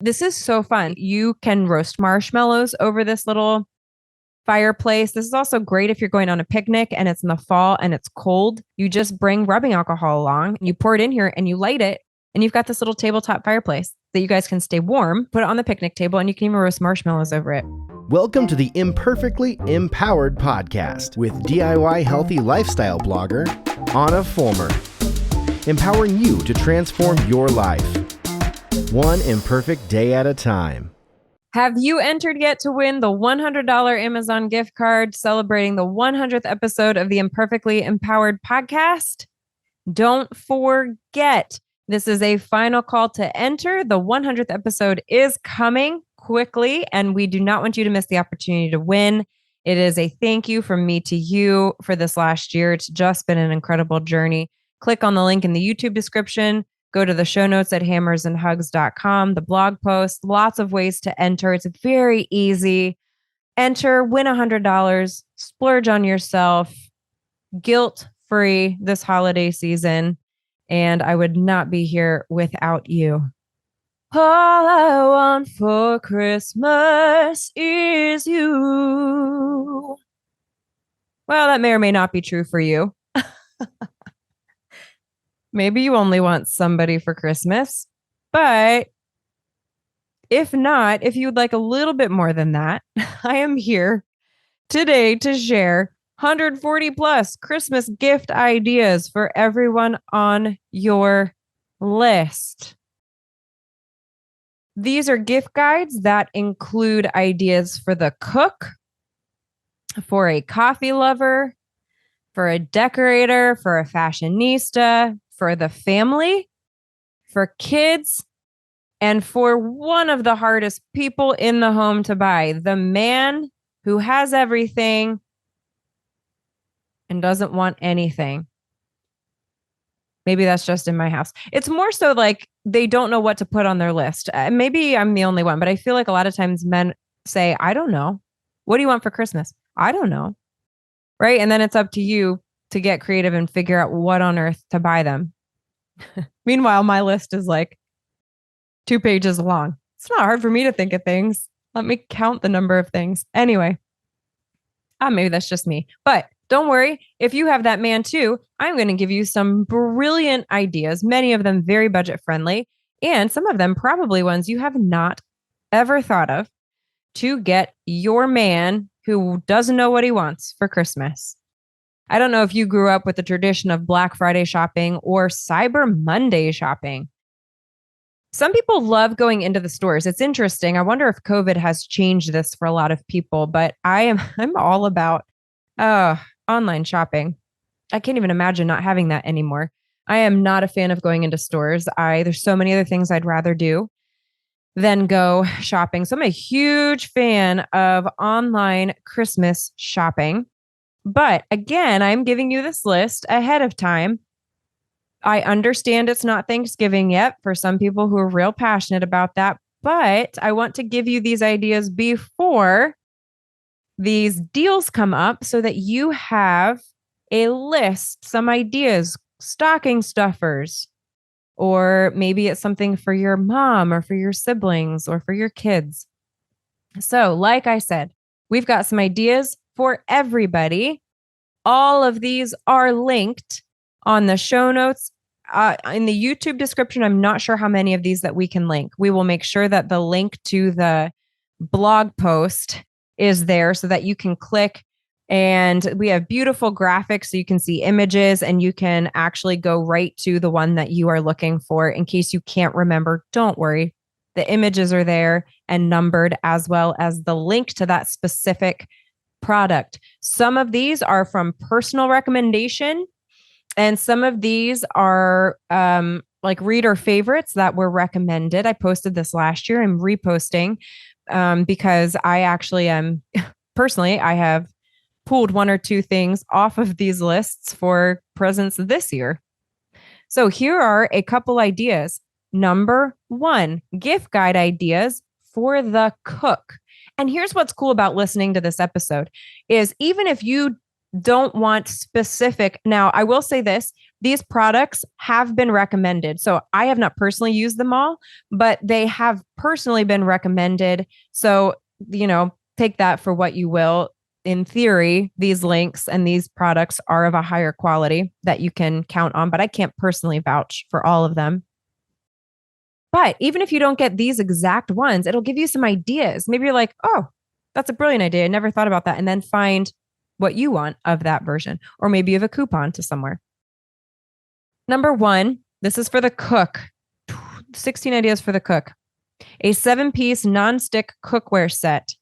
This is so fun. You can roast marshmallows over this little fireplace. This is also great if you're going on a picnic and it's in the fall and it's cold. You just bring rubbing alcohol along and you pour it in here and you light it. And you've got this little tabletop fireplace that you guys can stay warm, put it on the picnic table, and you can even roast marshmallows over it. Welcome to the Imperfectly Empowered podcast with DIY healthy lifestyle blogger, Ahna Fulmer. Empowering you to transform your life, one imperfect day at a time. Have you entered yet to win the $100 Amazon gift card celebrating the 100th episode of the Imperfectly Empowered podcast? Don't forget, this is a final call to enter. The 100th episode is coming quickly, and we do not want you to miss the opportunity to win. It is a thank you from me to you for this last year. It's just been an incredible journey. Click on the link in the YouTube description. Go to the show notes at hammersandhugs.com, the blog post, lots of ways to enter. It's very easy. Enter, win $100, splurge on yourself, guilt-free this holiday season. And I would not be here without you. All I want for Christmas is you. Well, that may or may not be true for you. Maybe you only want somebody for Christmas, but if not, if you'd like a little bit more than that, I am here today to share 140 plus Christmas gift ideas for everyone on your list. These are gift guides that include ideas for the cook, for a coffee lover, for a decorator, for a fashionista, for the family, for kids, and for one of the hardest people in the home to buy, the man who has everything and doesn't want anything. Maybe that's just in my house. It's more so like they don't know what to put on their list. Maybe I'm the only one, but I feel like a lot of times men say, I don't know. What do you want for Christmas? I don't know. Right? And then it's up to you to get creative and figure out what on earth to buy them. Meanwhile, my list is like 2 pages long. It's not hard for me to think of things. Let me count the number of things. Anyway, maybe that's just me. But don't worry. If you have that man too, I'm going to give you some brilliant ideas, many of them very budget friendly, and some of them probably ones you have not ever thought of to get your man who doesn't know what he wants for Christmas. I don't know if you grew up with the tradition of Black Friday shopping or Cyber Monday shopping. Some people love going into the stores. It's interesting. I wonder if COVID has changed this for a lot of people, but I'm all about online shopping. I can't even imagine not having that anymore. I am not a fan of going into stores. There's so many other things I'd rather do than go shopping. So I'm a huge fan of online Christmas shopping. But again, I'm giving you this list ahead of time. I understand it's not Thanksgiving yet for some people who are real passionate about that, but I want to give you these ideas before these deals come up so that you have a list, some ideas, stocking stuffers, or maybe it's something for your mom or for your siblings or for your kids. So, like I said, we've got some ideas for everybody. All of these are linked on the show notes. In the YouTube description, I'm not sure how many of these that we can link. We will make sure that the link to the blog post is there so that you can click, and we have beautiful graphics so you can see images and you can actually go right to the one that you are looking for. In case you can't remember, don't worry. The images are there and numbered, as well as the link to that specific product. Some of these are from personal recommendation, and some of these are like reader favorites that were recommended. I posted this last year. I'm reposting because I actually am personally, I have pulled 1 or 2 things off of these lists for presents this year. So here are a couple ideas. Number 1, gift guide ideas for the cook. And here's what's cool about listening to this episode is even if you don't want specific, now I will say this, These products have been recommended. So I have not personally used them all, but they have personally been recommended. So, take that for what you will. In theory, these links and these products are of a higher quality that you can count on, but I can't personally vouch for all of them. But even if you don't get these exact ones, it'll give you some ideas. Maybe you're like, oh, that's a brilliant idea. I never thought about that. And then find what you want of that version. Or maybe you have a coupon to somewhere. Number 1, this is for the cook. 16 ideas for the cook. A 7-piece nonstick cookware set.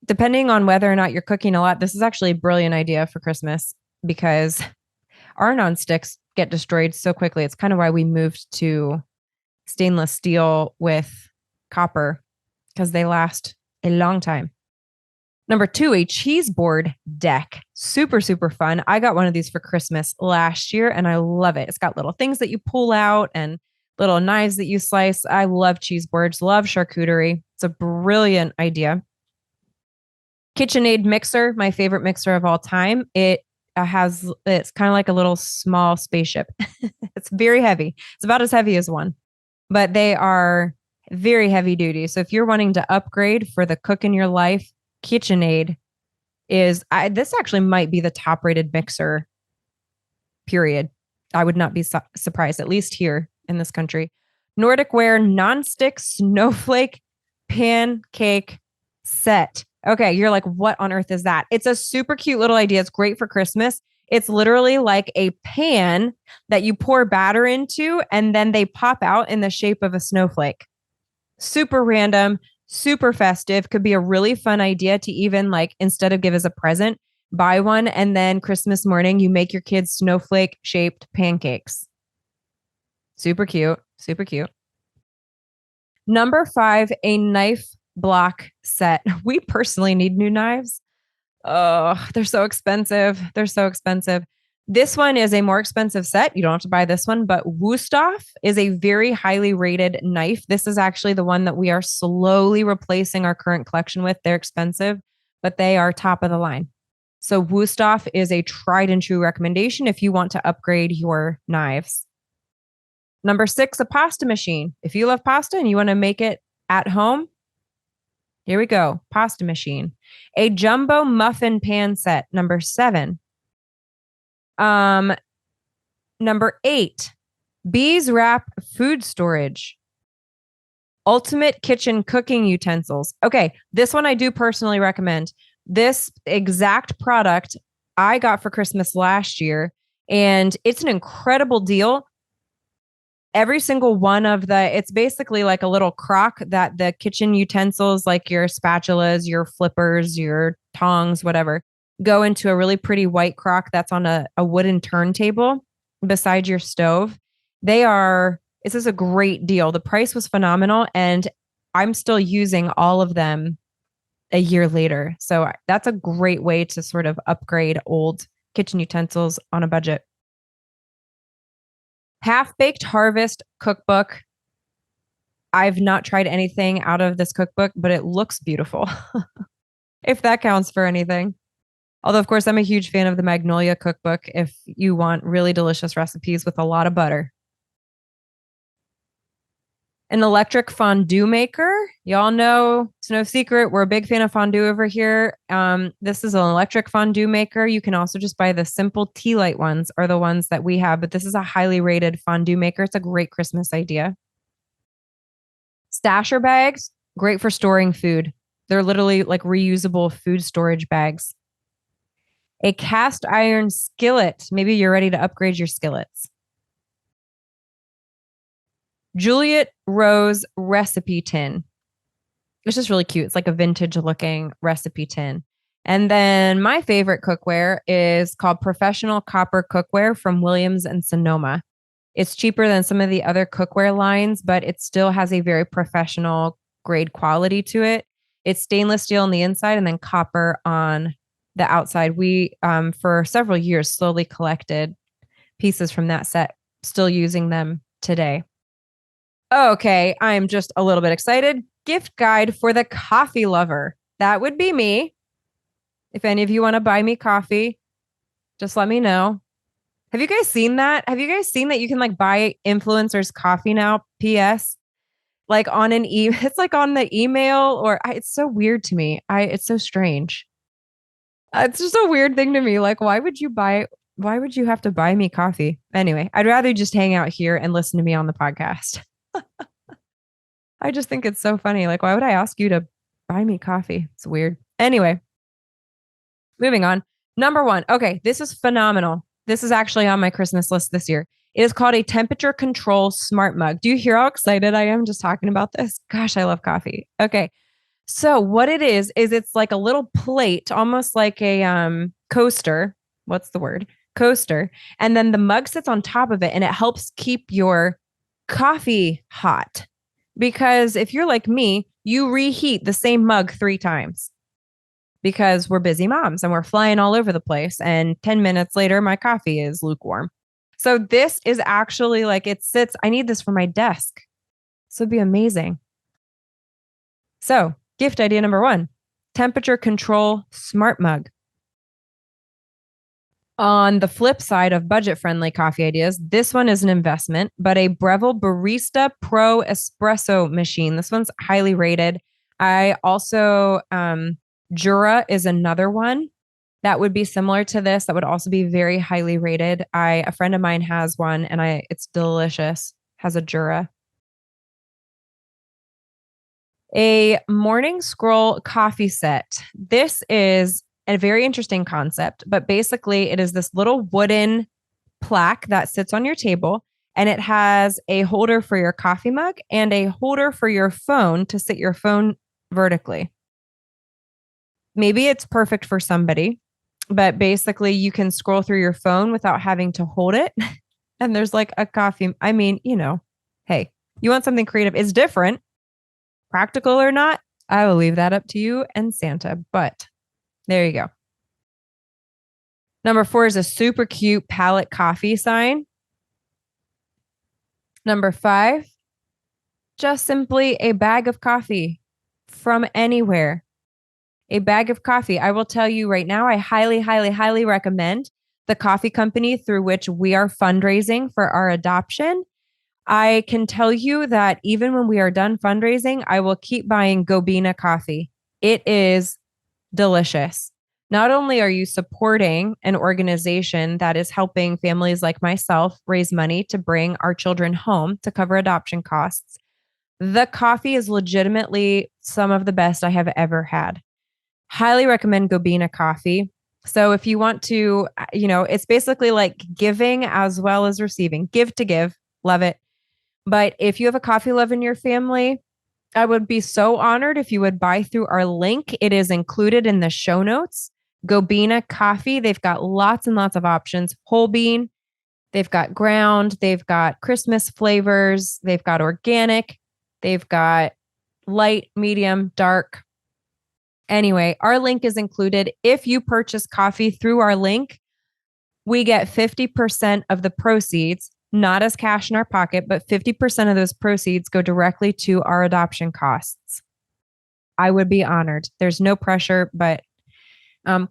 Depending on whether or not you're cooking a lot, this is actually a brilliant idea for Christmas because our nonsticks get destroyed so quickly. It's kind of why we moved to stainless steel with copper because they last a long time. Number 2, a cheese board deck. Super, super fun. I got one of these for Christmas last year and I love it. It's got little things that you pull out and little knives that you slice. I love cheese boards, love charcuterie. It's a brilliant idea. KitchenAid mixer, my favorite mixer of all time. It's kind of like a little small spaceship. It's very heavy. It's about as heavy as one, but they are very heavy duty. So if you're wanting to upgrade for the cook in your life, KitchenAid this actually might be the top rated mixer, period. I would not be surprised, at least here in this country. Nordic Ware nonstick snowflake pancake set. Okay, you're like, what on earth is that? It's a super cute little idea. It's great for Christmas. It's literally like a pan that you pour batter into, and then they pop out in the shape of a snowflake. Super random, super festive. Could be a really fun idea to even like, instead of give as a present, buy one, and then Christmas morning, you make your kids snowflake shaped pancakes. Super cute, super cute. Number 5, a knife block set. We personally need new knives. Oh, they're so expensive. They're so expensive. This one is a more expensive set. You don't have to buy this one, but Wusthof is a very highly rated knife. This is actually the one that we are slowly replacing our current collection with. They're expensive, but they are top of the line. So Wusthof is a tried and true recommendation if you want to upgrade your knives. Number 6, a pasta machine. If you love pasta and you want to make it at home, here we go. Pasta machine. A jumbo muffin pan set. Number 7. Number 8. Bees Wrap food storage. Ultimate kitchen cooking utensils. Okay, this one I do personally recommend. This exact product I got for Christmas last year, and it's an incredible deal. Every single one of it's basically like a little crock that the kitchen utensils, like your spatulas, your flippers, your tongs, whatever, go into a really pretty white crock that's on a wooden turntable beside your stove. This is a great deal. The price was phenomenal, and I'm still using all of them a year later. So that's a great way to sort of upgrade old kitchen utensils on a budget. Half-Baked Harvest cookbook. I've not tried anything out of this cookbook, but it looks beautiful. If that counts for anything. Although, of course, I'm a huge fan of the Magnolia cookbook if you want really delicious recipes with a lot of butter. An electric fondue maker. Y'all know it's no secret. We're a big fan of fondue over here. This is an electric fondue maker. You can also just buy the simple tea light ones are the ones that we have, but this is a highly rated fondue maker. It's a great Christmas idea. Stasher bags, great for storing food. They're literally like reusable food storage bags. A cast iron skillet. Maybe you're ready to upgrade your skillets. Juliet Rose recipe tin. It's just really cute. It's like a vintage looking recipe tin. And then my favorite cookware is called Professional Copper Cookware from Williams and Sonoma. It's cheaper than some of the other cookware lines, but it still has a very professional grade quality to it. It's stainless steel on the inside and then copper on the outside. We, for several years, slowly collected pieces from that set, still using them today. Okay, I'm just a little bit excited. Gift guide for the coffee lover. That would be me. If any of you want to buy me coffee, just let me know. Have you guys seen that? Have you guys seen that you can like buy influencers coffee now? PS, like on an it's like on the email it's so weird to me. It's so strange. It's just a weird thing to me. Like, why would you have to buy me coffee? Anyway, I'd rather just hang out here and listen to me on the podcast. I just think it's so funny. Like, why would I ask you to buy me coffee? It's weird. Anyway, moving on. Number one. Okay, this is phenomenal. This is actually on my Christmas list this year. It is called a temperature control smart mug. Do you hear how excited I am just talking about this? Gosh, I love coffee. Okay. So what it is it's like a little plate, almost like a coaster. What's the word? Coaster. And then the mug sits on top of it and it helps keep your coffee hot. Because if you're like me, you reheat the same mug 3 times because we're busy moms and we're flying all over the place. And 10 minutes later, my coffee is lukewarm. So this is actually like I need this for my desk. This would be amazing. So gift idea number 1, temperature control smart mug. On the flip side of budget-friendly coffee ideas, this one is an investment, but a Breville Barista Pro Espresso machine. This one's highly rated. I also, Jura is another one that would be similar to this. That would also be very highly rated. A friend of mine has one and it's delicious. Has a Jura. A morning scroll coffee set. This is a very interesting concept, but basically it is this little wooden plaque that sits on your table and it has a holder for your coffee mug and a holder for your phone to sit your phone vertically. Maybe it's perfect for somebody, but basically you can scroll through your phone without having to hold it. And there's like a coffee. I mean, hey, you want something creative. It's different. Practical or not, I will leave that up to you and Santa, but there you go. Number 4 is a super cute palette coffee sign. Number 5, just simply a bag of coffee from anywhere. A bag of coffee. I will tell you right now, I highly, highly, highly recommend the coffee company through which we are fundraising for our adoption. I can tell you that even when we are done fundraising, I will keep buying GoBena coffee. It is delicious. Not only are you supporting an organization that is helping families like myself raise money to bring our children home to cover adoption costs, the coffee is legitimately some of the best I have ever had. Highly recommend GoBena coffee. So if you want to, it's basically like giving as well as receiving. Give to give. Love it. But if you have a coffee love in your family, I would be so honored if you would buy through our link. It is included in the show notes. GoBena coffee. They've got lots and lots of options. Whole bean. They've got ground. They've got Christmas flavors. They've got organic. They've got light, medium, dark. Anyway, our link is included. If you purchase coffee through our link, we get 50% of the proceeds, not as cash in our pocket, but 50% of those proceeds go directly to our adoption costs. I would be honored. There's no pressure, but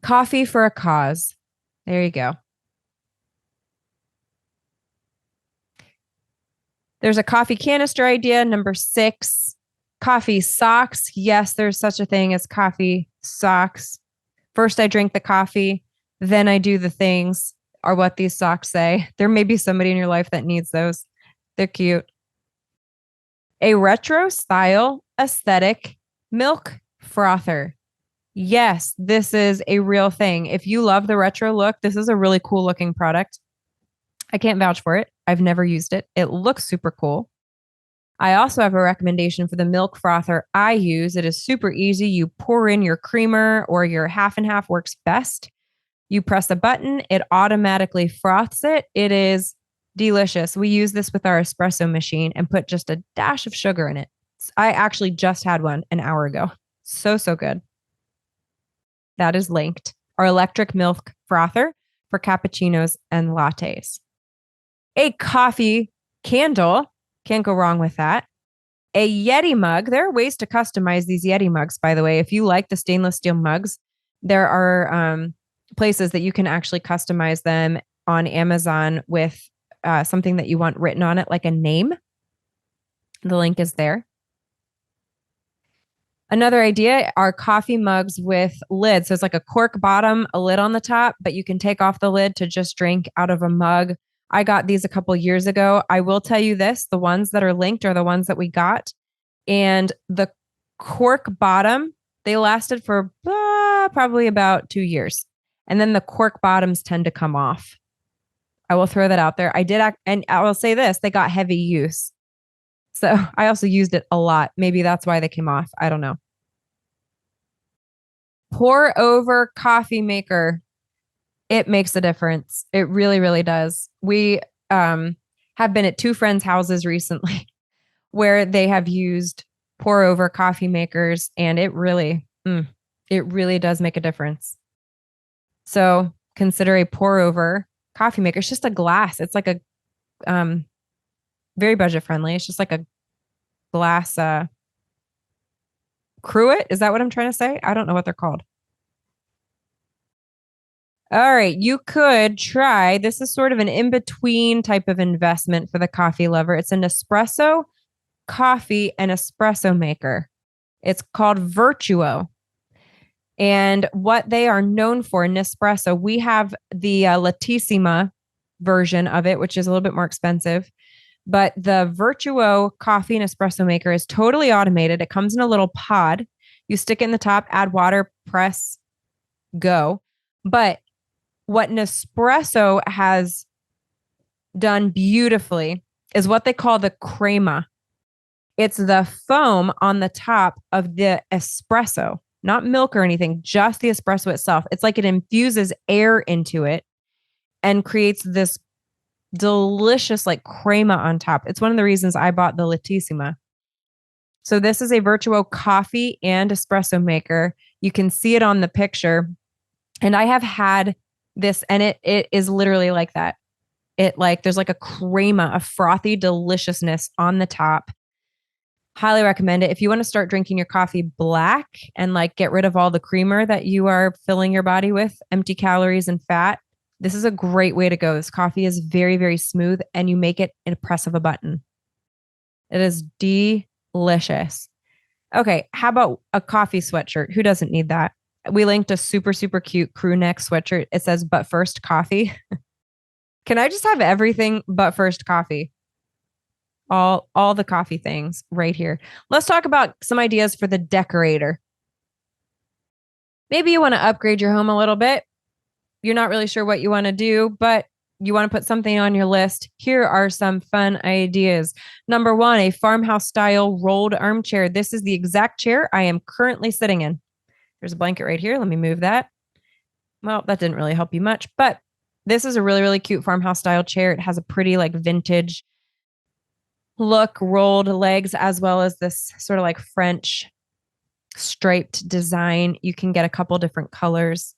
coffee for a cause. There you go. There's a coffee canister idea. Number 6, coffee socks. Yes, there's such a thing as coffee socks. First, I drink the coffee, then I do the things, are what these socks say. There may be somebody in your life that needs those. They're cute. A retro style aesthetic milk frother. Yes, this is a real thing. If you love the retro look, this is a really cool looking product. I can't vouch for it. I've never used it. It looks super cool. I also have a recommendation for the milk frother I use. It is super easy. You pour in your creamer or your half and half works best. You press a button, it automatically froths it. It is delicious. We use this with our espresso machine and put just a dash of sugar in it. I actually just had one an hour ago. So good. That is linked. Our electric milk frother for cappuccinos and lattes. A coffee candle. Can't go wrong with that. A Yeti mug. There are ways to customize these Yeti mugs, by the way. If you like the stainless steel mugs, there are places that you can actually customize them. on Amazon with something that you want written on it, like a name. The link is there. Another idea are coffee mugs with lids. So it's like a cork bottom, a lid on the top, but you can take off the lid to just drink out of a mug. I got these a couple years ago. I will tell you this, the ones that are linked are the ones that we got. And the cork bottom, they lasted for probably about 2 years. And then the cork bottoms tend to come off. I will throw that out there. And I will say this, they got heavy use. So I also used it a lot. Maybe that's why they came off. I don't know. Pour over coffee maker. It makes a difference. It really, really does. We have been at 2 friends' houses recently where they have used pour over coffee makers, and it really does make a difference. So consider a pour over coffee maker. It's just a glass. It's like a very budget friendly. It's just like a glass cruet. Is that what I'm trying to say? I don't know what they're called. All right, you could try. This is sort of an in-between type of investment for the coffee lover. It's an espresso coffee and espresso maker. It's called Virtuo. And what they are known for in Nespresso, we have the Latissima version of it, which is a little bit more expensive. But the Virtuo coffee and espresso maker is totally automated. It comes in a little pod. You stick it in the top, add water, press, go. But what Nespresso has done beautifully is what they call the crema. It's the foam on the top of the espresso, not milk or anything, just the espresso itself. It's like it infuses air into it and creates this delicious like crema on top. It's one of the reasons I bought the Latissima. So this is a Virtuo coffee and espresso maker. You can see it on the picture. And I have had this, and it is literally like that. There's like a crema, a frothy deliciousness on the top. Highly recommend it. If you want to start drinking your coffee black and like get rid of all the creamer that you are filling your body with, empty calories and fat, this is a great way to go. This coffee is very, very smooth and you make it in a press of a button. It is delicious. Okay, how about a coffee sweatshirt? Who doesn't need that? We linked a super, super cute crew neck sweatshirt. It says, but first coffee. Can I just have everything but first coffee? All the coffee things right here. Let's talk about some ideas for the decorator. Maybe you want to upgrade your home a little bit. You're not really sure what you want to do, but you want to put something on your list. Here are some fun ideas. Number 1, a farmhouse style rolled armchair. This is the exact chair I am currently sitting in. There's a blanket right here. Let me move that. Well, that didn't really help you much, but this is a really, really cute farmhouse style chair. It has a pretty like vintage look, rolled legs, as well as this sort of like French striped design. You can get a couple different colors.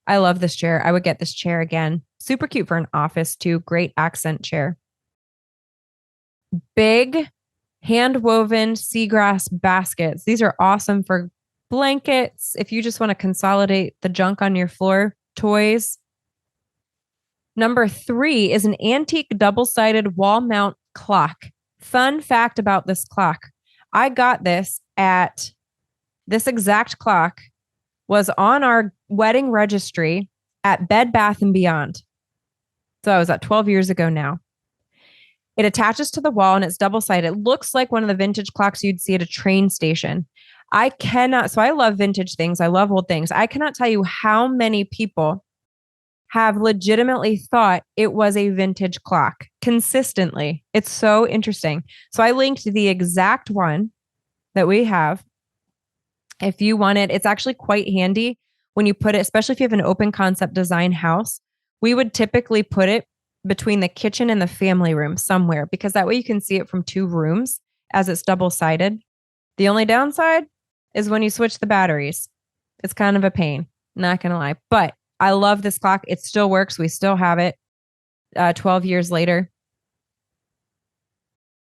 I love this chair. I would get this chair again. Super cute for an office too. Great accent chair. Big hand woven seagrass baskets. These are awesome for blankets. If you just want to consolidate the junk on your floor, toys. Number 3 is an antique double-sided wall mount clock. Fun fact about this clock. I got this exact clock was on our wedding registry at Bed Bath & Beyond. So I was at 12 years ago now. It attaches to the wall and it's double-sided. It looks like one of the vintage clocks you'd see at a train station. So I love vintage things. I love old things. I cannot tell you how many people have legitimately thought it was a vintage clock consistently. It's so interesting. So I linked the exact one that we have. If you want it, it's actually quite handy when you put it, especially if you have an open concept design house. We would typically put it between the kitchen and the family room somewhere, because that way you can see it from 2 rooms as it's double-sided. The only downside is when you switch the batteries. It's kind of a pain, not gonna lie. But I love this clock. It still works. We still have it 12 years later.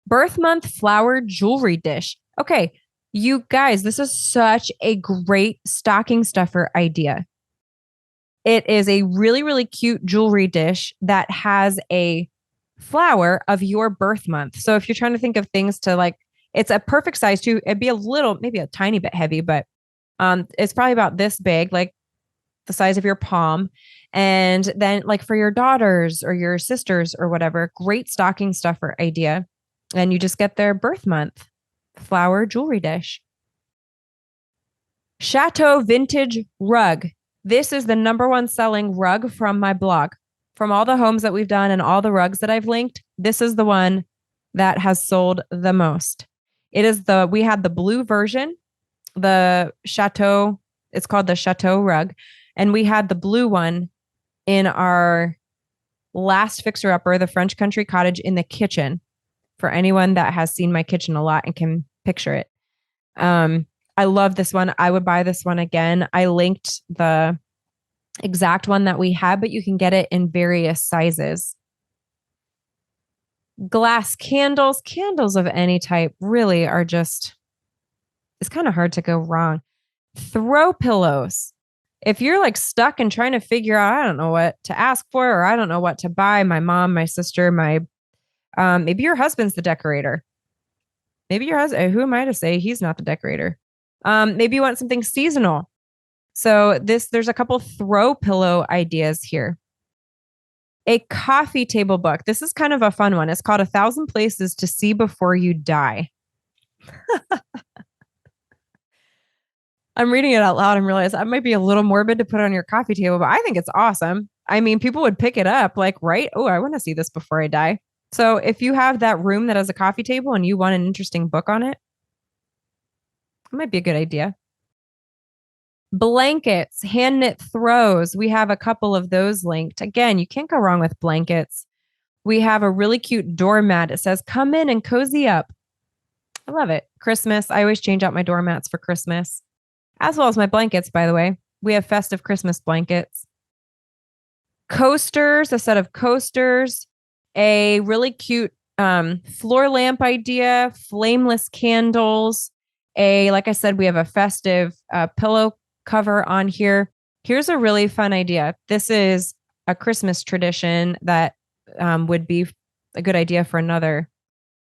Birth month flower jewelry dish. Okay, you guys, this is such a great stocking stuffer idea. It is a really, really cute jewelry dish that has a flower of your birth month. So if you're trying to think of things to like, it's a perfect size too. It'd be a little, maybe a tiny bit heavy, but it's probably about this big, like the size of your palm. And then like for your daughters or your sisters or whatever, great stocking stuffer idea. And you just get their birth month flower jewelry dish. Chateau Vintage Rug. This is the number one selling rug from my blog. From all the homes that we've done and all the rugs that I've linked, this is the one that has sold the most. We had the blue version, the Chateau, it's called the Chateau rug. And we had the blue one in our last fixer upper, the French country cottage in the kitchen, for anyone that has seen my kitchen a lot and can picture it. I love this one. I would buy this one again. I linked the exact one that we had, but you can get it in various sizes. Glass candles of any type really are just, it's kind of hard to go wrong. Throw pillows. If you're like stuck and trying to figure out, I don't know what to ask for, or I don't know what to buy, my mom, my sister, maybe your husband's the decorator. Maybe your husband, who am I to say he's not the decorator? Maybe you want something seasonal. So there's a couple throw pillow ideas here. A coffee table book. This is kind of a fun one. It's called 1,000 Places to See Before You Die. I'm reading it out loud and realize that might be a little morbid to put on your coffee table, but I think it's awesome. I mean, people would pick it up like, right? Oh, I want to see this before I die. So if you have that room that has a coffee table and you want an interesting book on it, it might be a good idea. Blankets, hand knit throws. We have a couple of those linked. Again, you can't go wrong with blankets. We have a really cute doormat. It says, come in and cozy up. I love it. Christmas. I always change out my doormats for Christmas, as well as my blankets, by the way. We have festive Christmas blankets. Coasters, a set of coasters, a really cute floor lamp idea, flameless candles. Like I said, we have a festive pillow cover on here. Here's a really fun idea. This is a Christmas tradition that would be a good idea for another.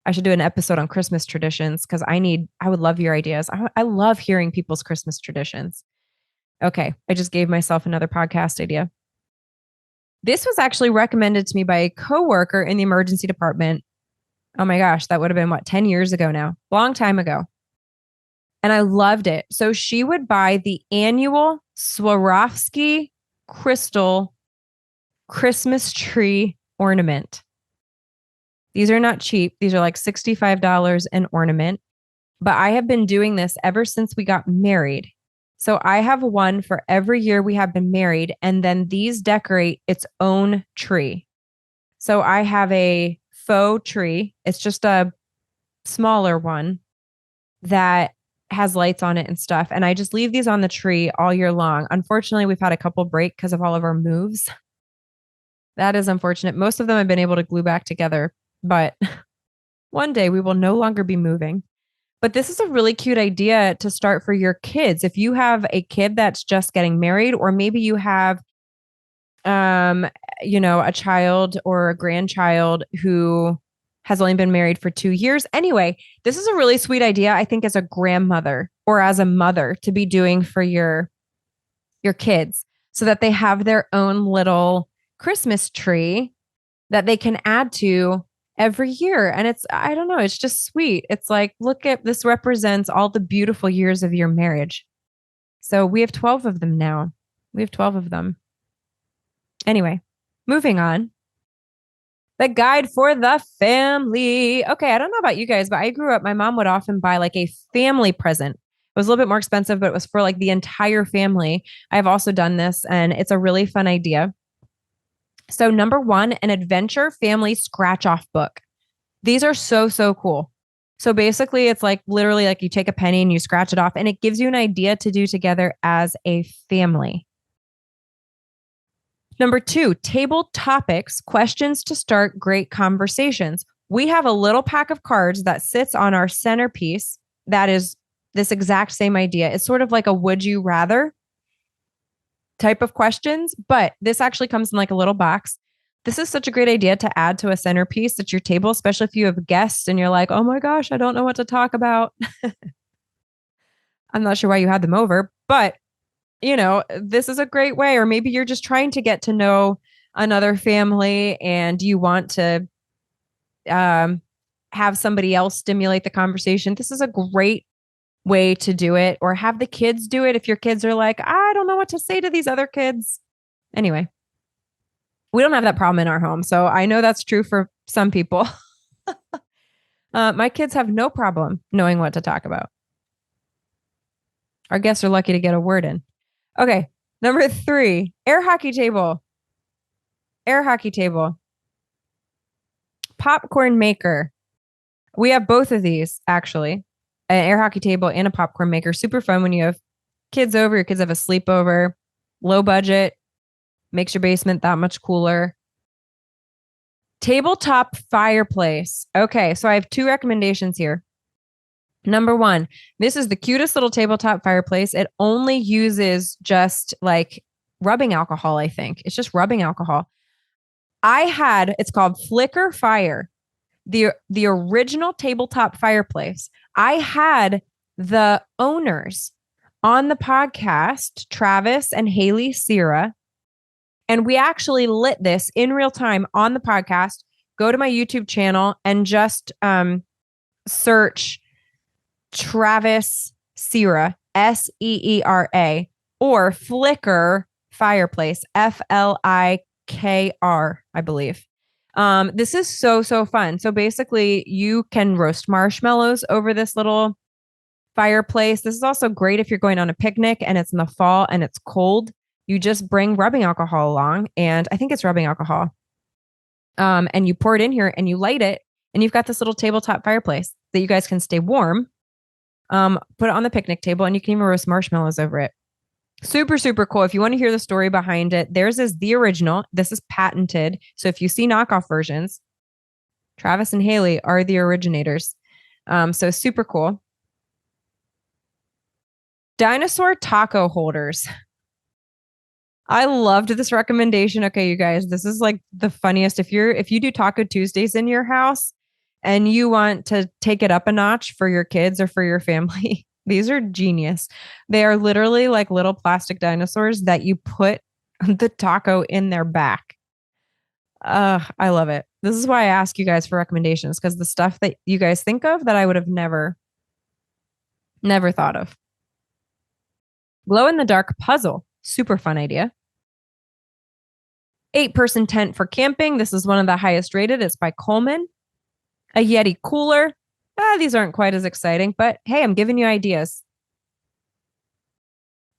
I should do an episode on Christmas traditions because I would love your ideas. I love hearing people's Christmas traditions. Okay, I just gave myself another podcast idea. This was actually recommended to me by a coworker in the emergency department. Oh my gosh, that would have been 10 years ago now, long time ago. And I loved it. So she would buy the annual Swarovski crystal Christmas tree ornament. These are not cheap. These are like $65 an ornament. But I have been doing this ever since we got married. So I have one for every year we have been married. And then these decorate its own tree. So I have a faux tree. It's just a smaller one that has lights on it and stuff. And I just leave these on the tree all year long. Unfortunately, we've had a couple break because of all of our moves. That is unfortunate. Most of them I've been able to glue back together, but one day we will no longer be moving. But this is a really cute idea to start for your kids. If you have a kid that's just getting married, or maybe you have, a child or a grandchild who has only been married for 2 years. Anyway, this is a really sweet idea, I think, as a grandmother or as a mother to be doing for your kids so that they have their own little Christmas tree that they can add to every year. And I don't know, it's just sweet. It's like, look at this, represents all the beautiful years of your marriage. So we have 12 of them now. We have 12 of them. Anyway, moving on. The guide for the family. Okay, I don't know about you guys, but I grew up, my mom would often buy like a family present. It was a little bit more expensive, but it was for like the entire family. I've also done this and it's a really fun idea. So number one, an adventure family scratch off book. These are so, so cool. So basically it's like literally like you take a penny and you scratch it off and it gives you an idea to do together as a family. Number two, table topics, questions to start great conversations. We have a little pack of cards that sits on our centerpiece that is this exact same idea. It's sort of like a would you rather. type of questions, but this actually comes in like a little box. This is such a great idea to add to a centerpiece at your table, especially if you have guests and you're like, oh my gosh, I don't know what to talk about. I'm not sure why you had them over, but this is a great way. Or maybe you're just trying to get to know another family and you want to have somebody else stimulate the conversation. This is a great way to do it, or have the kids do it if your kids are like, I don't know what to say to these other kids. Anyway, we don't have that problem in our home. So I know that's true for some people. My kids have no problem knowing what to talk about. Our guests are lucky to get a word in. Okay. Number 3, air hockey table. Air hockey table. Popcorn maker. We have both of these, actually. An air hockey table and a popcorn maker. Super fun when you have kids over, your kids have a sleepover, low budget, makes your basement that much cooler. Tabletop fireplace. Okay, so I have 2 recommendations here. Number 1, this is the cutest little tabletop fireplace. It only uses just like rubbing alcohol, I think. It's just rubbing alcohol. It's called Flicker Fire. The original tabletop fireplace. I had the owners on the podcast, Travis and Haley Sierra, and we actually lit this in real time on the podcast. Go to my YouTube channel and just search Travis Sierra, Seera, or Flicker Fireplace, Flikr, I believe. This is so fun. So basically you can roast marshmallows over this little fireplace. This is also great if you're going on a picnic and it's in the fall and it's cold. You just bring rubbing alcohol along, and I think it's rubbing alcohol. And you pour it in here and you light it, and you've got this little tabletop fireplace that you guys can stay warm. Put it on the picnic table, and you can even roast marshmallows over it. Super, super cool. If you want to hear the story behind it, theirs is the original. This is patented. So if you see knockoff versions, Travis and Haley are the originators. So super cool. Dinosaur taco holders. I loved this recommendation. Okay, you guys, this is like the funniest. If you do Taco Tuesdays in your house and you want to take it up a notch for your kids or for your family, these are genius. They are literally like little plastic dinosaurs that you put the taco in their back. I love it. This is why I ask you guys for recommendations, because the stuff that you guys think of that I would have never thought of. Glow in the dark puzzle. Super fun idea. 8-person tent for camping. This is one of the highest rated. It's by Coleman. A Yeti cooler. These aren't quite as exciting, but hey, I'm giving you ideas.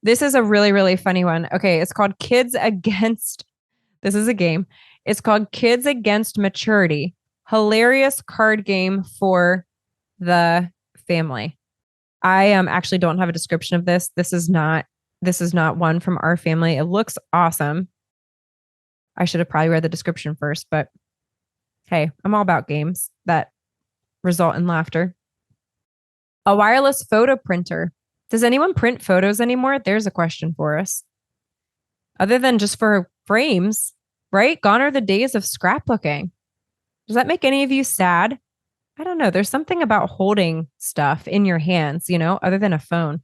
This is a really, really funny one. Okay, it's called Kids Against. This is a game. It's called Kids Against Maturity. Hilarious card game for the family. I actually don't have a description of this. This is not one from our family. It looks awesome. I should have probably read the description first, but hey, I'm all about games that result in laughter. A wireless photo printer. Does anyone print photos anymore? There's a question for us. Other than just for frames, right? Gone are the days of scrapbooking. Does that make any of you sad? I don't know. There's something about holding stuff in your hands, other than a phone.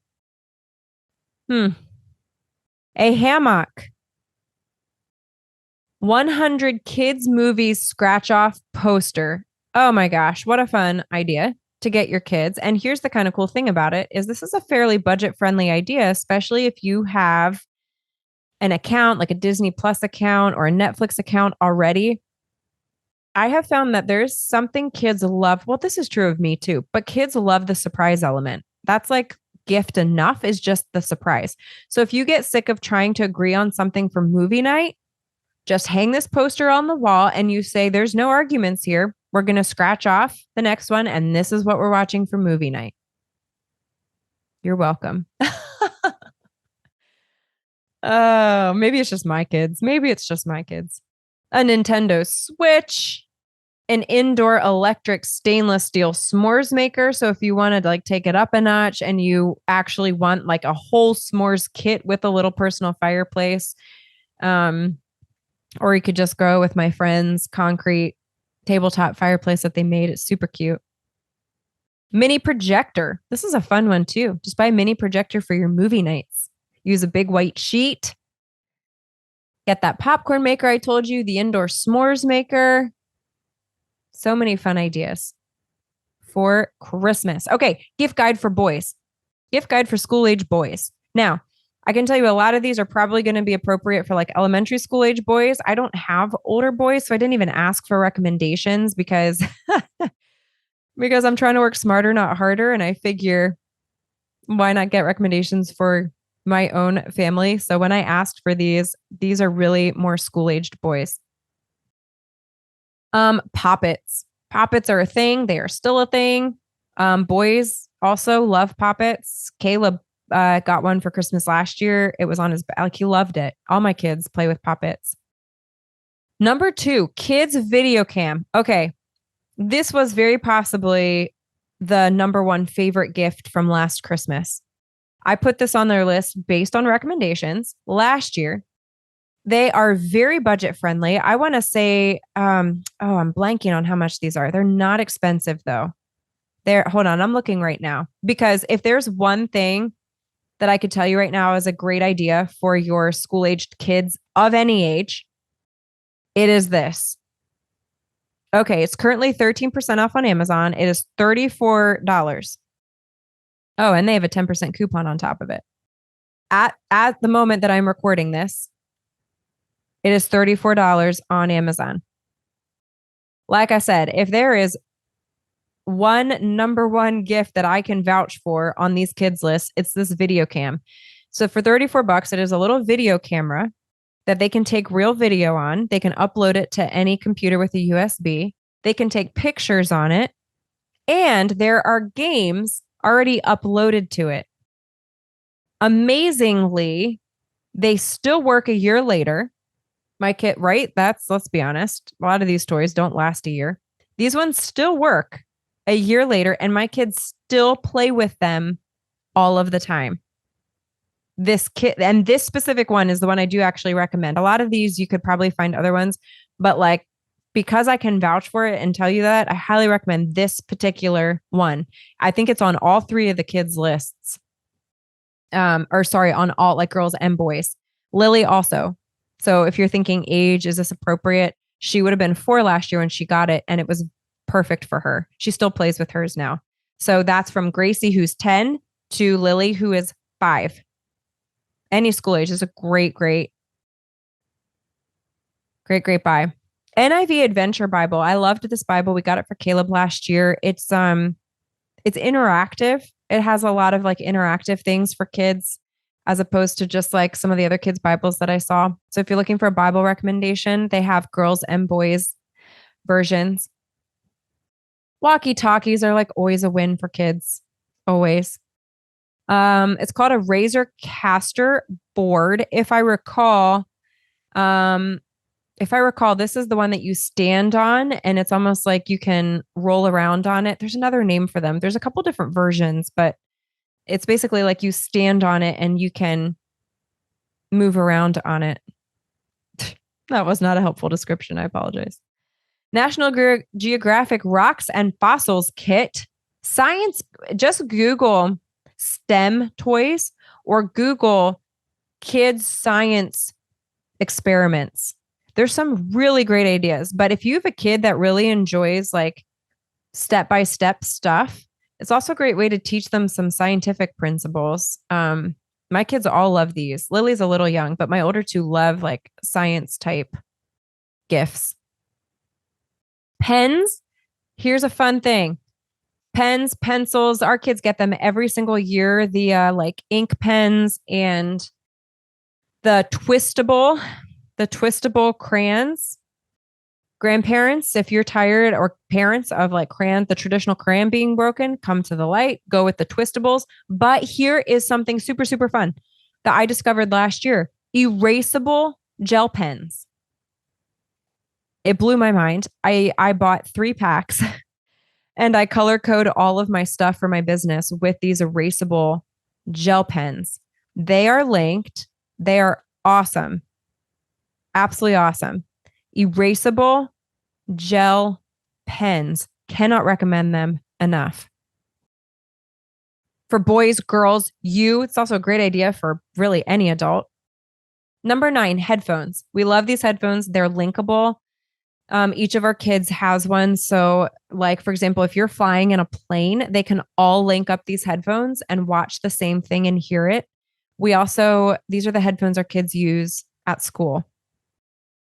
A hammock. 100 kids movies scratch off poster. Oh my gosh, what a fun idea to get your kids. And here's the kind of cool thing about it is this is a fairly budget-friendly idea, especially if you have an account like a Disney Plus account or a Netflix account already. I have found that there's something kids love. Well, this is true of me too, but kids love the surprise element. That's like gift enough, is just the surprise. So if you get sick of trying to agree on something for movie night, just hang this poster on the wall and you say, there's no arguments here. We're going to scratch off the next one. And this is what we're watching for movie night. You're welcome. Oh, maybe it's just my kids. A Nintendo Switch. an indoor electric stainless steel s'mores maker. So if you wanted to like take it up a notch and you actually want like a whole s'mores kit with a little personal fireplace, or you could just go with my friend's concrete tabletop fireplace that they made. It's super cute. Mini projector. This is a fun one too. Just buy a mini projector for your movie nights. Use a big white sheet. Get that popcorn maker I told you, the indoor s'mores maker. So many fun ideas for Christmas. Okay, gift guide for boys. Gift guide for school-age boys. Now, I can tell you a lot of these are probably going to be appropriate for like elementary school age boys. I don't have older boys, so I didn't even ask for recommendations because I'm trying to work smarter, not harder. And I figure why not get recommendations for my own family? So when I asked for these are really more school-aged boys. Poppets. Poppets are a thing. They are still a thing. Boys also love poppets. Caleb got one for Christmas last year. It was on his back. Like, he loved it. All my kids play with poppets. Number 2, kids video cam. Okay. This was very possibly the number 1 favorite gift from last Christmas. I put this on their list based on recommendations last year. They are very budget friendly. I want to say, I'm blanking on how much these are. They're not expensive though. Hold on, I'm looking right now. Because if there's one thing that I could tell you right now is a great idea for your school-aged kids of any age, it is this. Okay, it's currently 13% off on Amazon. It is $34. Oh, and they have a 10% coupon on top of it. At the moment that I'm recording this, it is $34 on Amazon. Like I said, if there is number one gift that I can vouch for on these kids lists, it's this video cam. So for $34, it is a little video camera that they can take real video on. They can upload it to any computer with a USB. They can take pictures on it. And there are games already uploaded to it. Amazingly, they still work a year later. My kit, right? Let's be honest. A lot of these toys don't last a year. These ones still work a year later, and my kids still play with them all of the time. This kit, and this specific one is the one I do actually recommend. A lot of these, you could probably find other ones, but like, because I can vouch for it and tell you that, I highly recommend this particular one. I think it's on all 3 of the kids' lists. On all like girls and boys. Lily also. So if you're thinking age, is this appropriate? She would have been 4 last year when she got it, and it was perfect for her. She still plays with hers now. So that's from Gracie, who's 10, to Lily, who is 5. Any school age is a great buy. NIV Adventure Bible. I loved this Bible. We got it for Caleb last year. It's interactive. It has a lot of like interactive things for kids, as opposed to just like some of the other kids' Bibles that I saw. So if you're looking for a Bible recommendation, they have girls and boys versions. Walkie-talkies are like always a win for kids. Always. It's called a Razor Caster board. If I recall, this is the one that you stand on, and it's almost like you can roll around on it. There's another name for them. There's a couple different versions, but it's basically like you stand on it and you can move around on it. That was not a helpful description. I apologize. National Geographic Rocks and Fossils Kit. Science, just Google STEM toys or Google kids science experiments. There's some really great ideas, but if you have a kid that really enjoys like step-by-step stuff, it's also a great way to teach them some scientific principles. My kids all love these. Lily's a little young, but my older 2 love like science type gifts. Pens. Here's a fun thing. Pens, pencils, our kids get them every single year. The like ink pens and the twistable crayons. Grandparents, if you're tired, or parents of like the traditional crayon being broken, come to the light, go with the twistables. But here is something super, super fun that I discovered last year. Erasable gel pens. It blew my mind. I bought 3 packs and I color code all of my stuff for my business with these erasable gel pens. They are linked. They are awesome. Absolutely awesome. Erasable gel pens. Cannot recommend them enough. For boys, girls, it's also a great idea for really any adult. Number 9, headphones. We love these headphones. They're linkable. Each of our kids has one. So, like, for example, if you're flying in a plane, they can all link up these headphones and watch the same thing and hear it. These are the headphones our kids use at school.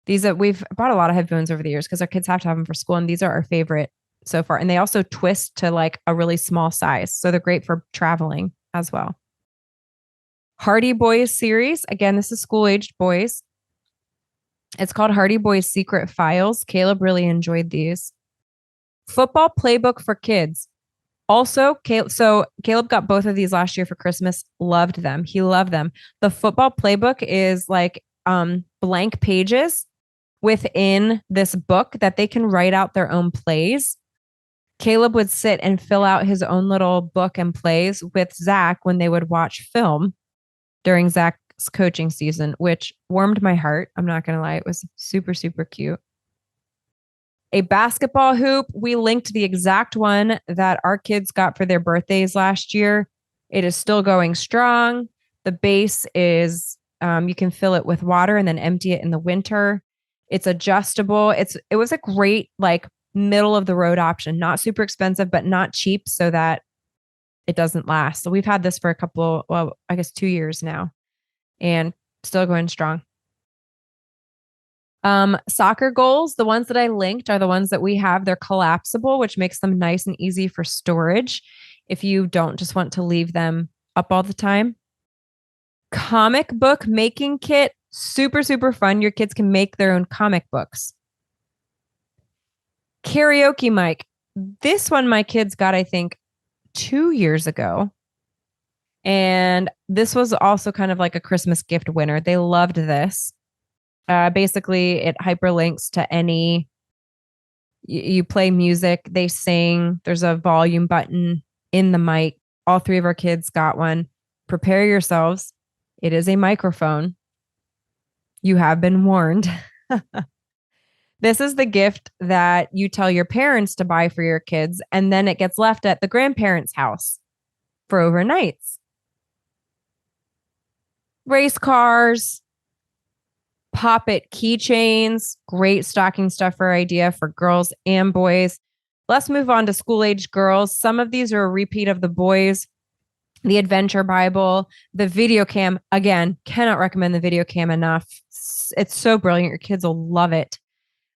We've bought a lot of headphones over the years because our kids have to have them for school. And these are our favorite so far. And they also twist to like a really small size. So they're great for traveling as well. Hardy Boys series. Again, this is school-aged boys. It's called Hardy Boys Secret Files. Caleb really enjoyed these. Football playbook for kids. Also, Caleb got both of these last year for Christmas. Loved them. He loved them. The football playbook is like blank pages within this book that they can write out their own plays. Caleb would sit and fill out his own little book and plays with Zach when they would watch film during Zach's coaching season, which warmed my heart. I'm not going to lie. It was super, super cute. A basketball hoop. We linked the exact one that our kids got for their birthdays last year. It is still going strong. The base is, you can fill it with water and then empty it in the winter. It's adjustable. It was a great, like, middle of the road option, not super expensive, but not cheap so that it doesn't last. So we've had this for I guess 2 years now and still going strong. Soccer goals. The ones that I linked are the ones that we have. They're collapsible, which makes them nice and easy for storage if you don't just want to leave them up all the time. Comic book making kit. Super, super fun. Your kids can make their own comic books. Karaoke mic. This one my kids got, I think, 2 years ago. And this was also kind of like a Christmas gift winner. They loved this. Basically, it hyperlinks to any, you play music, they sing, there's a volume button in the mic. All 3 of our kids got one. Prepare yourselves. It is a microphone. You have been warned. This is the gift that you tell your parents to buy for your kids, and then it gets left at the grandparents' house for overnights. Race cars, Pop-It keychains, great stocking stuffer idea for girls and boys. Let's move on to school-aged girls. Some of these are a repeat of the boys. The Adventure Bible, the video cam. Again, cannot recommend the video cam enough. It's so brilliant. Your kids will love it.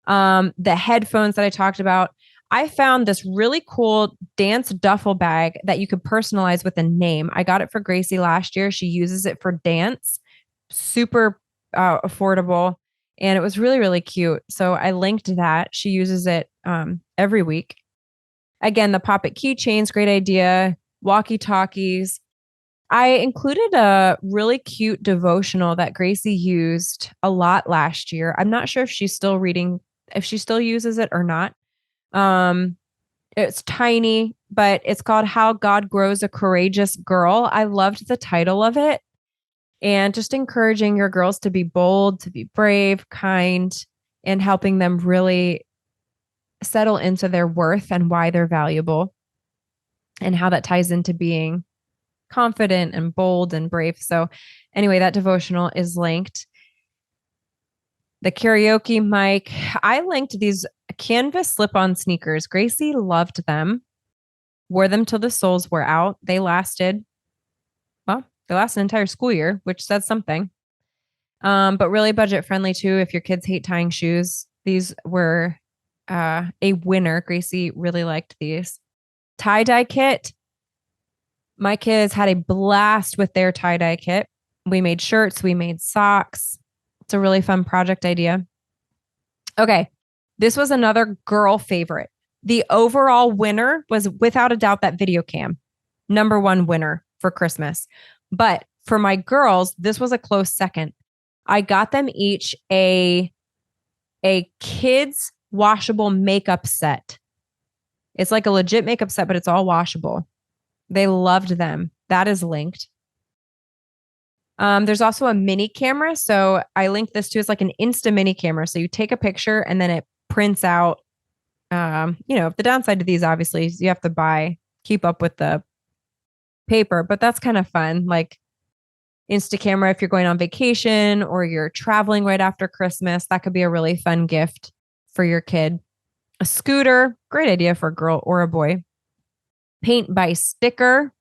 The headphones that I talked about. I found this really cool dance duffel bag that you could personalize with a name. I got it for Gracie last year. She uses it for dance. Super affordable. And it was really, really cute. So I linked that. She uses it every week. Again, the Pop-It keychains, great idea. Walkie-talkies. I included a really cute devotional that Gracie used a lot last year. I'm not sure if she's still reading, if she still uses it or not. It's tiny, but it's called How God Grows a Courageous Girl. I loved the title of it. And just encouraging your girls to be bold, to be brave, kind, and helping them really settle into their worth and why they're valuable and how that ties into being confident and bold and brave. So anyway, that devotional is linked. The karaoke mic. I linked these canvas slip-on sneakers. Gracie loved them, wore them till the soles were out. They lasted an entire school year, which says something. But really budget friendly too. If your kids hate tying shoes, these were a winner. Gracie really liked these. Tie-dye kit. My kids had a blast with their tie-dye kit. We made shirts, we made socks. It's a really fun project idea. Okay, this was another girl favorite. The overall winner was without a doubt that video cam. Number 1 winner for Christmas. But for my girls, this was a close second. I got them each a a kids washable makeup set. It's like a legit makeup set, but it's all washable. They loved them. That is linked. There's also a mini camera. So I linked this to, it's like an Insta mini camera. So you take a picture and then it prints out. The downside to these obviously is you have to keep up with the paper, but that's kind of fun. Like Insta camera, if you're going on vacation or you're traveling right after Christmas, that could be a really fun gift for your kid. A scooter, great idea for a girl or a boy. Paint by sticker.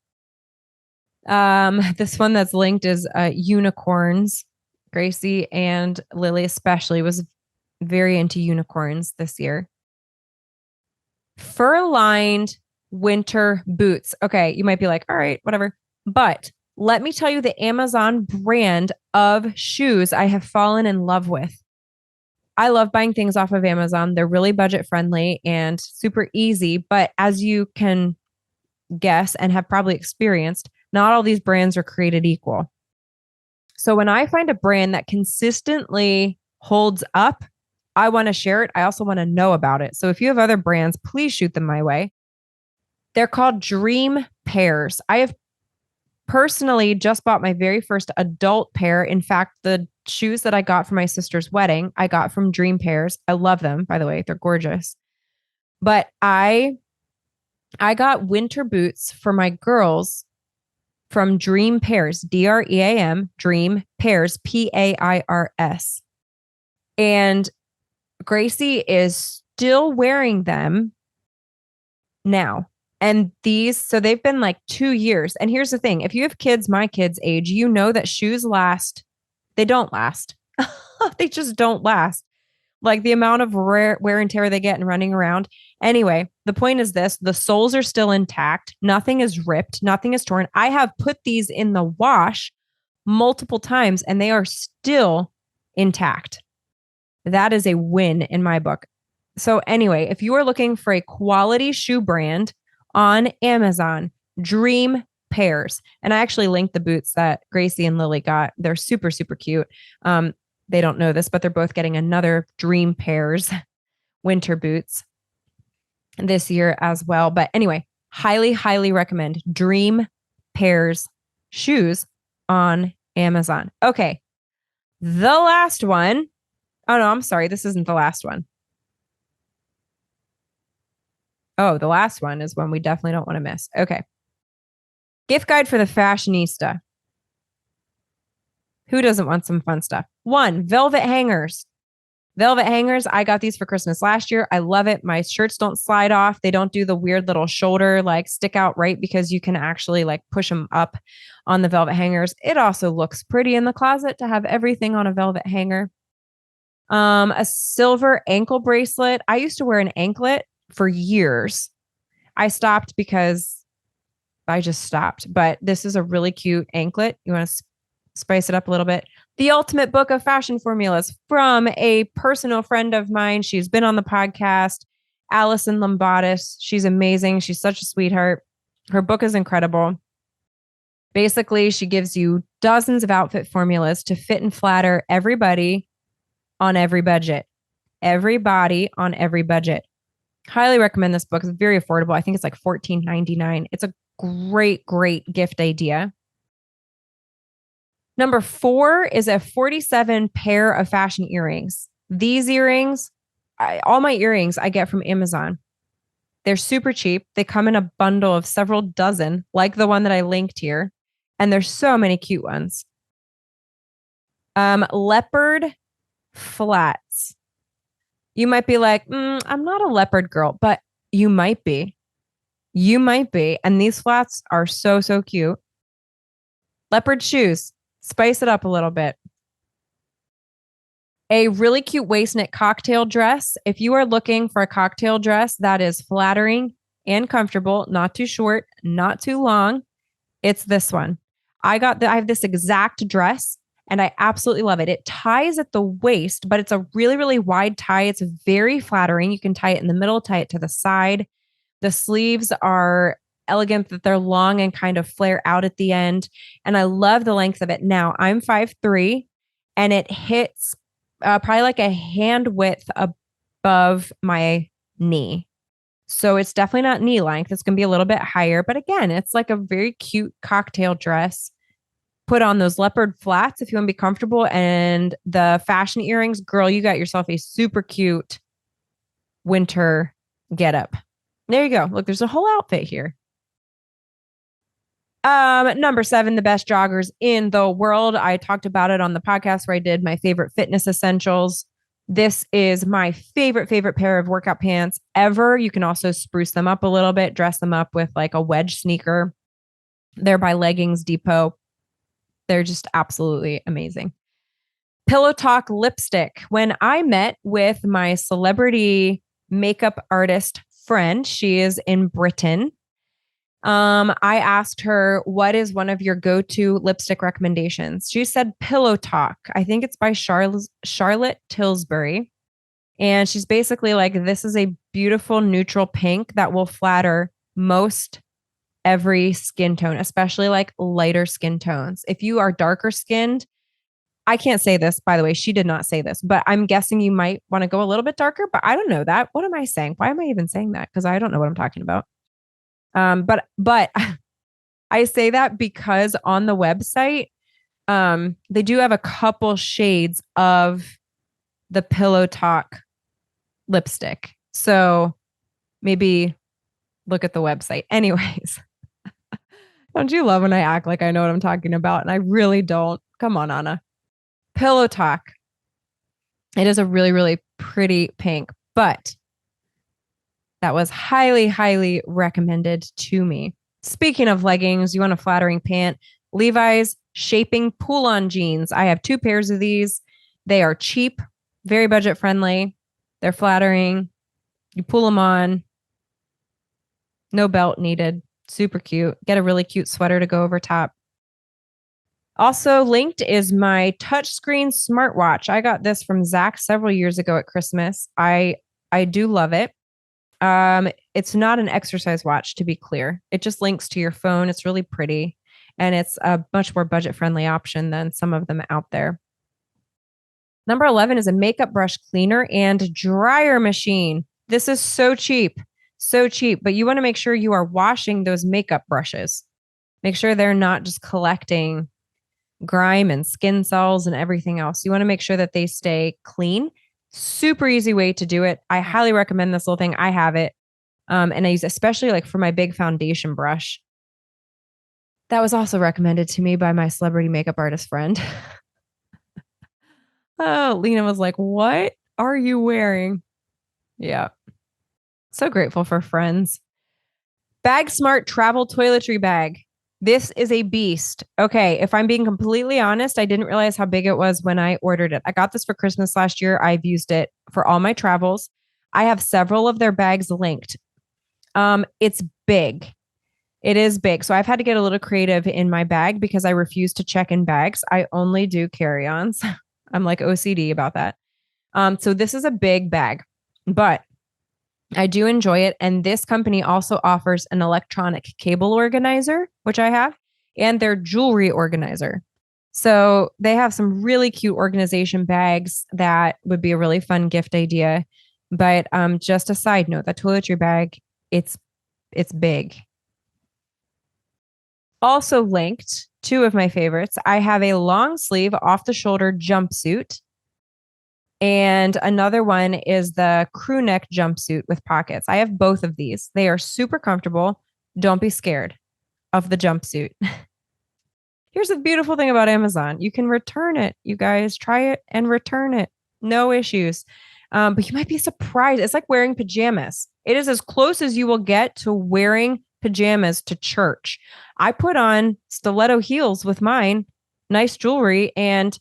This one that's linked is unicorns. Gracie and Lily especially was very into unicorns this year. Fur-lined winter boots. Okay, you might be like, all right, whatever. But let me tell you the Amazon brand of shoes I have fallen in love with. I love buying things off of Amazon. They're really budget friendly and super easy. But as you can guess and have probably experienced, not all these brands are created equal. So when I find a brand that consistently holds up, I want to share it. I also want to know about it. So if you have other brands, please shoot them my way. They're called Dream Pairs. I have personally just bought my very first adult pair. In fact, the shoes that I got for my sister's wedding, I got from Dream Pairs. I love them, by the way. They're gorgeous. But I got winter boots for my girls from Dream Pairs, DREAM, Dream Pairs, PAIRS. And Gracie is still wearing them now. And so they've been like 2 years. And here's the thing. If you have kids, my kids' age, you know that shoes last. They don't last. They just don't last. Like the amount of wear and tear they get and running around. Anyway, the point is this. The soles are still intact. Nothing is ripped. Nothing is torn. I have put these in the wash multiple times and they are still intact. That is a win in my book. So anyway, if you are looking for a quality shoe brand on Amazon, Dream Pairs. And I actually linked the boots that Gracie and Lily got. They're super, super cute. They don't know this, but they're both getting another Dream Pairs winter boots this year as well. But anyway, highly, highly recommend Dream Pairs shoes on Amazon. Okay. The last one. Oh, no, I'm sorry. This isn't the last one. Oh, the last one is one we definitely don't want to miss. Okay. Gift guide for the fashionista. Who doesn't want some fun stuff? 1, velvet hangers. Velvet hangers. I got these for Christmas last year. I love it. My shirts don't slide off. They don't do the weird little shoulder like stick out right because you can actually like push them up on the velvet hangers. It also looks pretty in the closet to have everything on a velvet hanger. A silver ankle bracelet. I used to wear an anklet for years. I stopped because I just stopped, but this is a really cute anklet. You want to spice it up a little bit. The Ultimate Book of Fashion Formulas from a personal friend of mine. She's been on the podcast, Allison Lombatis. She's amazing. She's such a sweetheart. Her book is incredible. Basically, she gives you dozens of outfit formulas to fit and flatter everybody on every budget. Everybody on every budget. Highly recommend this book. It's very affordable. I think it's like $14.99. It's a great, great gift idea. Number 4 is a 47 pair of fashion earrings. These earrings, all my earrings I get from Amazon. They're super cheap. They come in a bundle of several dozen, like the one that I linked here. And there's so many cute ones. Leopard flats. You might be like, I'm not a leopard girl, but you might be. You might be. And these flats are so, so cute. Leopard shoes. Spice it up a little bit. A really cute waist knit cocktail dress. If you are looking for a cocktail dress that is flattering and comfortable, not too short, not too long, it's this one. I have this exact dress and I absolutely love it. It ties at the waist, but it's a really, really wide tie. It's very flattering. You can tie it in the middle, tie it to the side. The sleeves are elegant, that they're long and kind of flare out at the end. And I love the length of it. Now I'm 5'3" and it hits probably like a hand width above my knee. So it's definitely not knee length. It's going to be a little bit higher. But again, it's like a very cute cocktail dress. Put on those leopard flats if you want to be comfortable. And the fashion earrings, girl, you got yourself a super cute winter getup. There you go. Look, there's a whole outfit here. Number 7, the best joggers in the world. I talked about it on the podcast where I did my favorite fitness essentials. This is my favorite pair of workout pants ever. You can also spruce them up a little bit, dress them up with like a wedge sneaker. They're by Leggings Depot. They're just absolutely amazing. Pillow Talk lipstick. When I met with my celebrity makeup artist friend, she is in Britain. I asked her, what is one of your go-to lipstick recommendations? She said Pillow Talk. I think it's by Charlotte Tilbury. And she's basically like, this is a beautiful neutral pink that will flatter most every skin tone, especially like lighter skin tones. If you are darker skinned, I can't say this, by the way, she did not say this, but I'm guessing you might want to go a little bit darker, but I don't know that. What am I saying? Why am I even saying that? Because I don't know what I'm talking about. But I say that because on the website, they do have a couple shades of the Pillow Talk lipstick. So maybe look at the website. Anyways, don't you love when I act like I know what I'm talking about? And I really don't. Come on, Anna. Pillow Talk. It is a really pretty pink, but that was highly recommended to me. Speaking of leggings, you want a flattering pant, Levi's Shaping pull-on jeans. I have 2 pairs of these. They are cheap, very budget friendly. They're flattering. You pull them on. No belt needed. Super cute. Get a really cute sweater to go over top. Also linked is my touchscreen smartwatch. I got this from Zach several years ago at Christmas. I do love it. It's not an exercise watch, to be clear. It just links to your phone. It's really pretty, and it's a much more budget-friendly option than some of them out there. Number 11 is a makeup brush cleaner and dryer machine. This is so cheap, but you want to make sure you are washing those makeup brushes. Make sure they're not just collecting grime and skin cells and everything else. You want to make sure that they stay clean. Super easy way to do it. I highly recommend this little thing. I have it. And I use especially like for my big foundation brush. That was also recommended to me by my celebrity makeup artist friend. Oh, Lena was like, what are you wearing? Yeah. So grateful for friends. Bag Smart Travel Toiletry Bag. This is a beast. Okay, if I'm being completely honest, I didn't realize how big it was when I ordered it. I got this for Christmas last year. I've used it for all my travels. I have several of their bags linked. It's big. It is big. So I've had to get a little creative in my bag because I refuse to check in bags. I only do carry-ons. I'm like OCD about that. So this is a big bag, but I do enjoy it. And this company also offers an electronic cable organizer, which I have, and their jewelry organizer. So they have some really cute organization bags that would be a really fun gift idea. But just a side note, that toiletry bag, it's big. Also linked, 2 of my favorites. I have a long sleeve off the shoulder jumpsuit. And another one is the crew neck jumpsuit with pockets. I have both of these. They are super comfortable. Don't be scared of the jumpsuit. Here's the beautiful thing about Amazon. You can return it. You guys try it and return it. No issues. But you might be surprised. It's like wearing pajamas. It is as close as you will get to wearing pajamas to church. I put on stiletto heels with mine, nice jewelry, and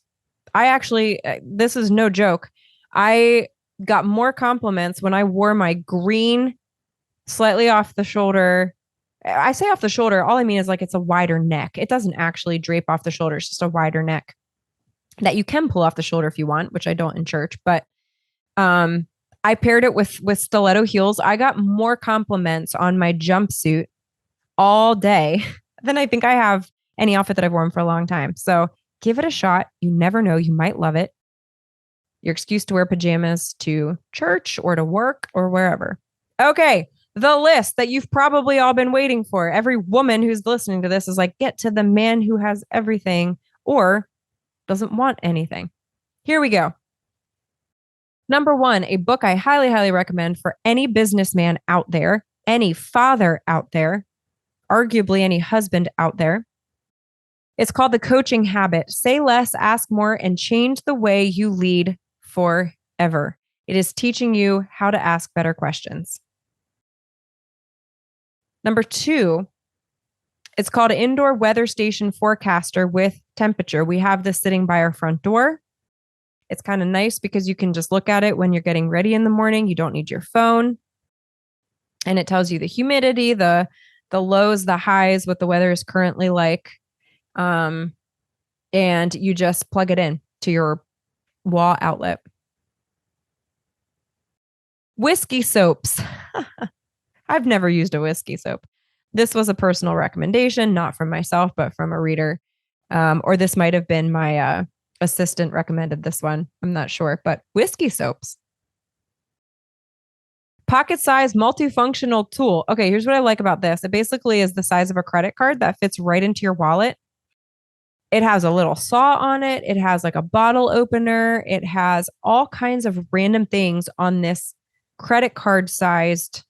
I actually, this is no joke. I got more compliments when I wore my green, slightly off the shoulder. I say off the shoulder. All I mean is like it's a wider neck. It doesn't actually drape off the shoulder. It's just a wider neck that you can pull off the shoulder if you want, which I don't in church. But I paired it with stiletto heels. I got more compliments on my jumpsuit all day than I think I have any outfit that I've worn for a long time. So give it a shot. You never know. You might love it. your excuse to wear pajamas to church or to work or wherever. Okay, the list that you've probably all been waiting for. Every woman who's listening to this is like, get to the man who has everything or doesn't want anything. Here we go. Number 1, a book I highly, highly recommend for any businessman out there, any father out there, arguably any husband out there. It's called The Coaching Habit. Say less, ask more, and change the way you lead forever. It is teaching you how to ask better questions. Number 2, it's called Indoor Weather Station Forecaster with Temperature. We have this sitting by our front door. It's kind of nice because you can just look at it when you're getting ready in the morning. You don't need your phone. And it tells you the humidity, the lows, the highs, what the weather is currently like. And you just plug it in to your wall outlet. Whiskey soaps. I've never used a whiskey soap. This was a personal recommendation, not from myself, but from a reader. Or this might have been my assistant recommended this one. I'm not sure, but whiskey soaps. Pocket size multifunctional tool. Okay, here's what I like about this. It basically is the size of a credit card that fits right into your wallet. It has a little saw on it. It has like a bottle opener. It has all kinds of random things on this credit card sized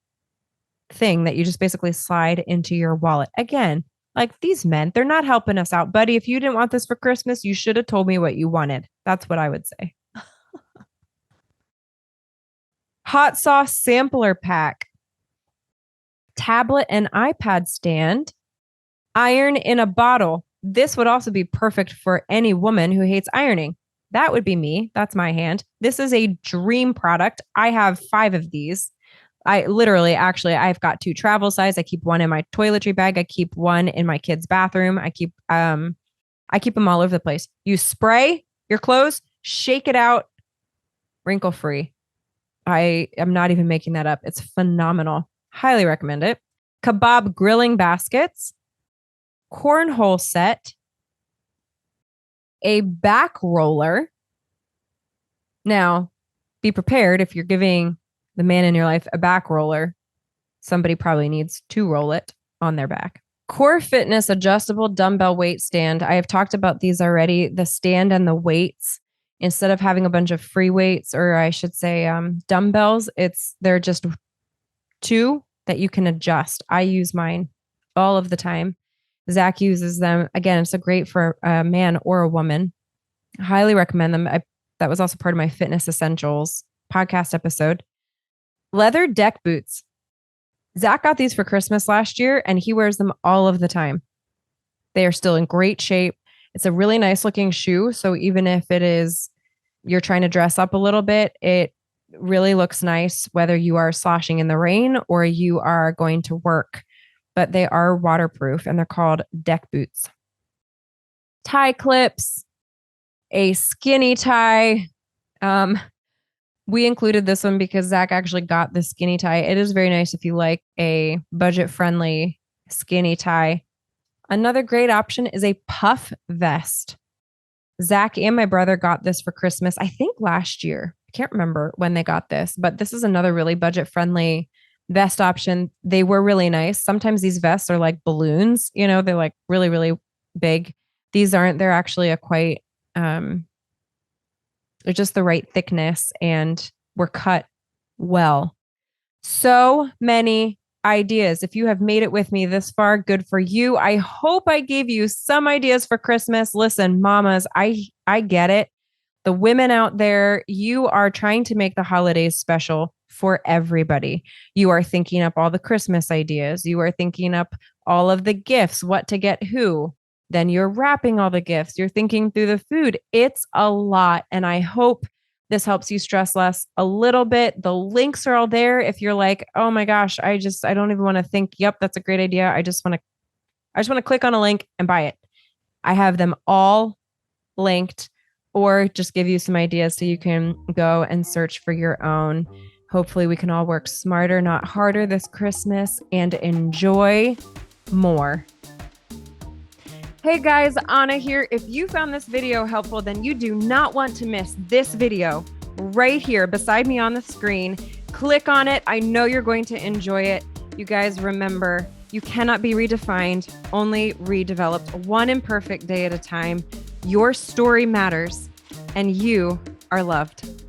thing that you just basically slide into your wallet. Again, like these men, they're not helping us out. Buddy, if you didn't want this for Christmas, you should have told me what you wanted. That's what I would say. Hot sauce sampler pack. Tablet and iPad stand. Iron in a bottle. This would also be perfect for any woman who hates ironing. That would be me. That's my hand. This is a dream product. I have 5 of these. I've got 2 travel size. I keep one in my toiletry bag. I keep one in my kid's bathroom. I keep them all over the place. You spray your clothes, shake it out, wrinkle free. I am not even making that up. It's phenomenal. Highly recommend it. Kebab grilling baskets, cornhole set, a back roller. Now, be prepared if you're giving the man in your life a back roller. Somebody probably needs to roll it on their back. Core Fitness adjustable dumbbell weight stand. I have talked about these already. The stand and the weights. Instead of having a bunch of free weights, or I should say dumbbells, they're just 2 that you can adjust. I use mine all of the time. Zach uses them. Again, it's great for a man or a woman. I highly recommend them. That was also part of my Fitness Essentials podcast episode. Leather deck boots. Zach got these for Christmas last year, and he wears them all of the time. They are still in great shape. It's a really nice looking shoe. So even if you're trying to dress up a little bit, it really looks nice, whether you are sloshing in the rain or you are going to work. But they are waterproof and they're called deck boots. Tie clips, a skinny tie. We included this one because Zach actually got the skinny tie. It is very nice if you like a budget-friendly skinny tie. Another great option is a puff vest. Zach and my brother got this for Christmas, I think last year. I can't remember when they got this, but this is another really budget-friendly vest option. They were really nice. Sometimes these vests are like balloons, they're like really, really big. These aren't. They're actually they're just the right thickness and were cut well. So many ideas. If you have made it with me this far, good for you. I hope I gave you some ideas for Christmas. Listen, mamas, I get it. The women out there, you are trying to make the holidays special for everybody. You are thinking up all the Christmas ideas. You are thinking up all of the gifts, what to get who. Then you're wrapping all the gifts. You're thinking through the food. It's a lot. And I hope this helps you stress less a little bit. The links are all there. If you're like, oh my gosh, I don't even want to think, yep, that's a great idea. I just want to click on a link and buy it. I have them all linked, or just give you some ideas so you can go and search for your own. Hopefully we can all work smarter, not harder this Christmas and enjoy more. Hey guys, Ahna here. If you found this video helpful, then you do not want to miss this video. right here beside me on the screen. Click on it. I know you're going to enjoy it. You guys remember, you cannot be redefined, only redeveloped, one imperfect day at a time. Your story matters, and you are loved.